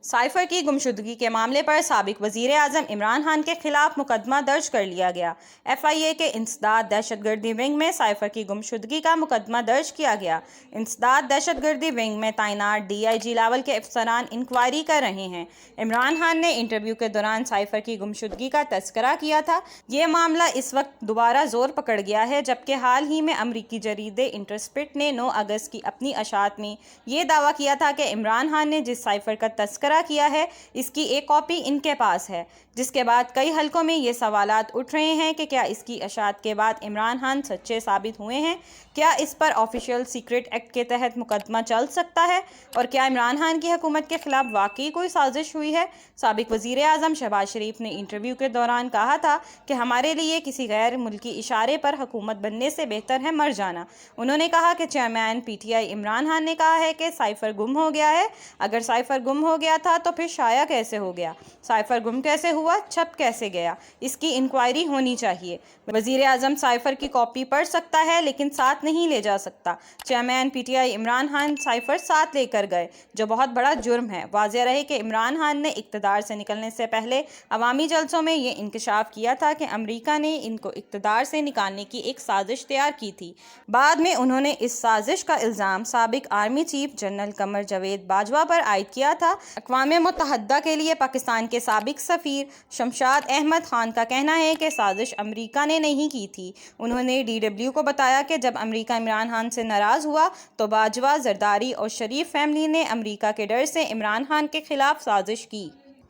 Cipher की गुमशुदगी के मामले पर साबिक वजीर आजम इमरान खान के खिलाफ मुकदमा दर्ज कर लिया गया। FIA के इंसदाद दहशतगर्दी विंग में साइफर की गुमशुदगी का मुकदमा दर्ज किया गया। इंसदाद दहशतगर्दी विंग में तैनात DIG लेवल के अफसरान इंक्वायरी कर रहे हैं। इमरान खान ने इंटरव्यू के दौरान साइफर की गुमशुदगी का तस्करा किया था। ये मामला इस वक्त दोबारा जोर पकड़ गया है, जबकि हाल ही में अमरीकी जरीदे इंटरस्पिट ने 9 अगस्त की अपनी अशात में ये दावा किया था कि इमरान खान ने जिस साइफर का तस्करा किया है इसकी एक कॉपी इनके पास है, जिसके बाद कई हलकों में ये सवालात उठ रहे हैं कि क्या इसकी अशात के बाद इमरान खान सच्चे साबित हुए हैं, क्या इस पर ऑफिशियल सीक्रेट एक्ट के तहत मुकदमा चल सकता है और क्या इमरान खान की हुकूमत के खिलाफ वाकई कोई साजिश हुई है। साबिक वजीर आजम शहबाज शरीफ ने इंटरव्यू के दौरान कहा था कि हमारे लिए किसी गैर मुल्की इशारे पर हुकूमत बनने से बेहतर है मर जाना। उन्होंने कहा कि चेयरमैन PTI इमरान खान ने कहा है कि साइफर गुम हो गया है। अगर साइफर गुम हो गया था तो फिर शाया कैसे हो गया, साइफर गुम कैसे हुआ, छप कैसे गया, इसकी इंक्वायरी होनी चाहिए। वजीर आजम साइफर की कॉपी पढ़ सकता है लेकिन साथ नहीं ले जा सकता। Chairman PTI Imran Khan cipher साथ लेकर गए, जो बहुत बड़ा जुर्म है। वाज़ेह रहे कि इमरान खान ने इक़्तिदार से निकलने से पहले अवामी जलसों में ये इंकशाफ किया था कि अमरीका ने इनको इक़्तिदार से निकालने की एक साजिश तैयार की थी। बाद में उन्होंने इस साजिश का इल्ज़ाम साबिक army chief general Qamar Javed Bajwa पर आयद किया था। अक़वाम मुत्तहदा के लिए पाकिस्तान के साबिक सफ़ीर शमशाद अहमद खान का कहना है कि साजिश अमरीका ने नहीं की थी। उन्होंने DW को बताया कि जब अमरीका इमरान खान से नाराज़ हुआ तो बाजवा, जरदारी और शरीफ फैमिली ने अमरीका के डर से इमरान खान के खिलाफ साजिश की।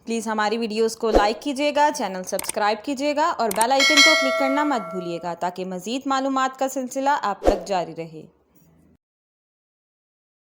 प्लीज़ हमारी वीडियोस को लाइक कीजिएगा, चैनल सब्सक्राइब कीजिएगा और बेल आइकन को क्लिक करना मत भूलिएगा ताकि मज़ीद मालूमात का सिलसिला आप तक जारी रहे।